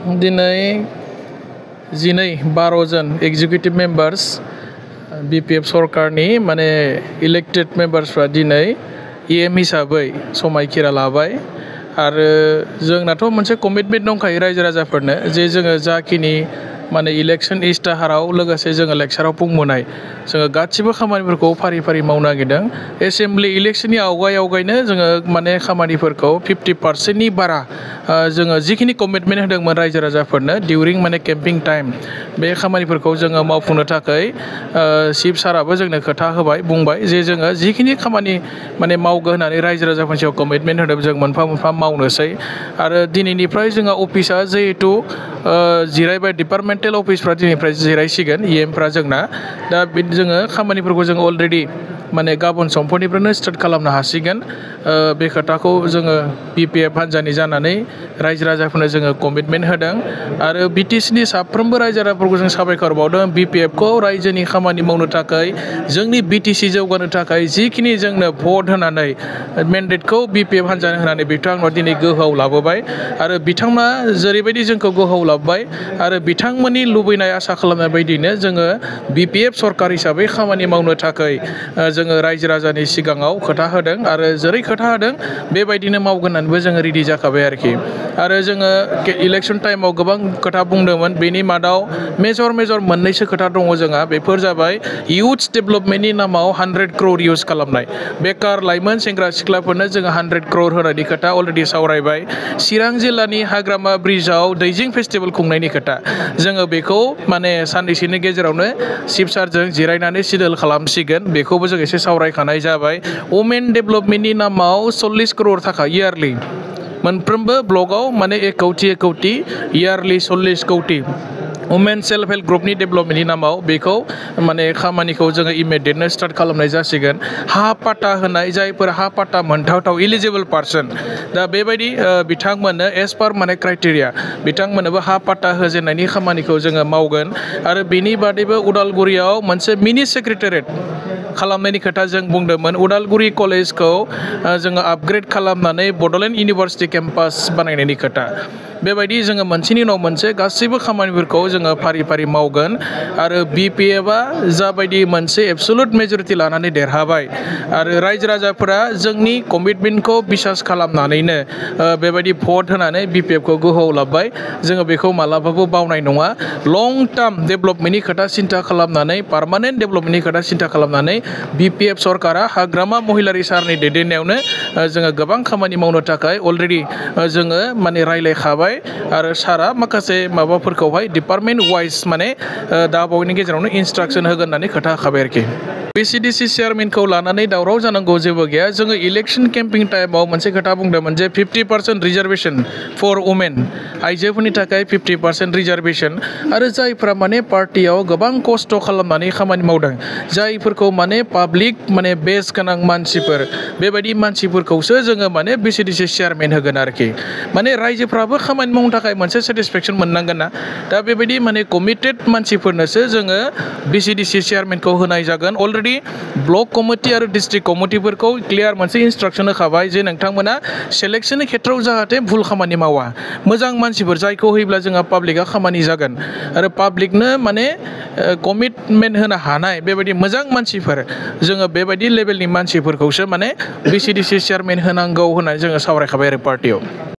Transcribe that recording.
दिनै 12 जन executive members BPF सरकारनि माने इलेक्टेड मेम्बार्सफ्रा दिनै EM हिसाबै समायखिरा लाबाय आरो जोंनाथ' मोनसे कमिटमेन्ट दंखायो रायजो राजाफोरनो जे जोङो जाखिनि माने इलेक्सन इस्ताहाराव लोगोसे जोङो लेक्साराव बुंबोनाय जोङो गासिबो खामानिफोरखौ फारि फारि मावनो नागिरदों एसेम्बलि इलेक्सननि आवगायनो जोङो माने खामानिफोरखौ 50% बारा जोङो जिखिनि कमिटमेन्ट होदोंमोन रायजो राजाफोरनो डिउरिं माने केम्पिं टाइम बे खामानिफोरखौ जोङो मावफुंनो थाखाय चिफ साराबो जोंनो खोथा होबाय बुंबाय जे जोङो जिखिनि खामानि माने मावगोन होननानै रायजो राजाफोरनि सायाव कमिटमेन्ट होदों जों मोनफा मोनफा मावनोसै आरो दिनैनिफ्राय जोंहा अफिसा जिहेतु जिरायबाय डिपार्टमेन्टेल अफिसफ्रा दिनैनिफ्राय जिरायसिगोन EMफ्रा जोंना दा जोङो खामानिफोरखौ जों अलरेडि माने गाबोन समफोरनिफ्रायनो स्टार्ट खालामनो हासिगोन बे खोथाखौ जोङो BPF हान्जानि जानानै रायजो राजाफोरनो जोङो कमिटमेन्ट होदों आरो BTCनि साफ्रोमबो रायजो राजाफोरखौ जों साबायखर बावदों BPFखौ रायजोनि खामानि मावनो थाखाय जोंनि BTC जौगानो थाखाय जिखिनि जोंनो भट होनानै मेन्डेटखौ BPF हान्जानो होनानै बिथांमोना दिनै गोहोआव लाबोबाय आरो बिथांमोना जेरैबायदि जोंखौ गोहोआव लाबोबाय आरो बिथांमोननि लुबैनाय आसा खालामनाय बायदिनो जोङो BPF सरकार हिसाबै खामानि मावनो थाखाय जोङो रायजो राजानि सिगाङाव खोथा होदों आरो जेरै खोथा होदों बेबायदिनो मावगोन होननानैबो जोङो रेडि जाखाबाय आरोखि आरो जोङो इलेक्सन टाइमाव गोबां खोथा बुंदोंमोन बेनि मादाव मेजर मोननैसो खोथा दङ जोंहा बेफोर जाबाय इयुथ्स डेभेलपमेन्टनि नामाव 100 crore इउज खालामनाय बेकार लाइमोन सेंग्रा सिख्लाफोरनो जोङो 100 crore होनायनि खोथा अलरेडि सावरायबाय चिरां जिल्लानि हाग्रामा ब्रिजाव दैजिं फेस्टिभेल खुंनायनि खोथा जोङो बेखौ माने साननैसोनि गेजेरावनो चिफ सारजों जिरायनानै सिडुल खालामसिगोन बेखौबो जों एसे सावरायखानाय जाबाय वुमेन डेभेलपमेन्टनि नामाव 40 crore थाखा इयारलि मोनफ्रोमबो ब्लकआव माने 1 कौटि इयारलि 40 कौटि वुमेन सेल्फ हेल्प ग्रुपनि डेभेलपमेन्टनि नामाव बेखौ माने खामानिखौ जोङो इमिडियेटनो स्टार्ट खालामनाय जासिगोन हा पाट्टा होनाय जायफोर हा पाट्टा मोनथावथाव इलिजिबल पार्सन दा बेबायदि बिथांमोननो एज पार माने क्राइटेरिया बिथांमोननोबो हा पाट्टा होजेननायनि खामानिखौ जोङो मावगोन आरो बेनि बादैबो उदालगुरियाव मोनसे मिनि सेक्रेटारियेट खालामनायनि खोथा जों बुंदोंमोन उदालगुरि कलेजखौ जोङो आपग्रेड खालामनानै बड'लेण्ड इउनिभार्सिटि केम्पास बानायनायनि खोथा बेबायदि जोङो मोनसेनि उनाव मोनसे गासैबो खामानिफोरखौ जोङो फारि फारि मावगोन आरो BPFआ जाबायदि मोनसे एबसुलुट मेजरिटि लानानै देरहाबाय आरो रायजो राजाफोरा जोंनि कमिटमेन्टखौ बिसास खालामनानैनो बेबायदि भट होनानै BPFखौ गोहोआव लाबोबाय जोङो बेखौ मालाबाबो बावनाय नङा लं टार्म डेभेलपमेन्टनि खोथा सिन्था खालामनानै पार्मानेन्ट डेभेलपमेन्टनि खोथा सिन्था खालामनानै BPF सरकारा हाग्रामा महिलारि सारनि दैदेननायावनो जोङो गोबां खामानि मावनो थाखाय अलरेडि जोङो माने रायलायखाबाय आरो सारा माखासे माबाफोरखौहाय डिपार्टमेन्ट वाइज माने दा बावैनि गेजेरावनो इन्सट्राक्सन होगोन होननानै खोथा होखाबाय आरोखि BCDC चेयारमेनखौ लानानै दावराव जानांगौ जेबो गैया जोङो इलेक्सन केम्पिं टाइमाव मोनसे खोथा बुंदोंमोन जे 50% रिजार्भेसन फर वुमेन आइजोफोरनि थाखाय 50% रिजार्भेसन आरो जायफ्रा माने पार्टियाव गोबां खस्थ' खालामनानै खामानि मावदों जायफोरखौ माने पाब्लिक माने बेस गोनां मानसिफोर बेबायदि मानसिफोरखौसो जोङो माने BCDC चेयारमेन होगोन आरोखि माने रायजोफ्राबो खामानि मावनो थाखाय मोनसे सेटिसफेक्सन मोननांगोन ना दा बेबायदि माने कमिटेड मानसिफोरनोसो जोङो BCDC चेयारमेनखौ होनाय जागोन अलरेडि ब्लक कमिटि आरो डिस्ट्रिक्ट कमिटिफोरखौ क्लियार मोनसे इन्सट्राक्सन होखाबाय जे नोंथांमोना सेलेक्सननि खेथ्रआव जाहाथे भुल खामानि मावा मोजां मानसिफोर जायखौ होयोब्ला जोंहा पाब्लिकआ खामानि जागोन आरो पाब्लिकनो माने कमिटमेन्ट होनो हानाय बेबायदि मोजां मानसिफोर जोङो बेबायदि लेभेलनि मानसिफोरखौसो माने BCDC चेयारमेन होनांगौ होननानै जोङो सावरायखाबाय आरो पार्टियाव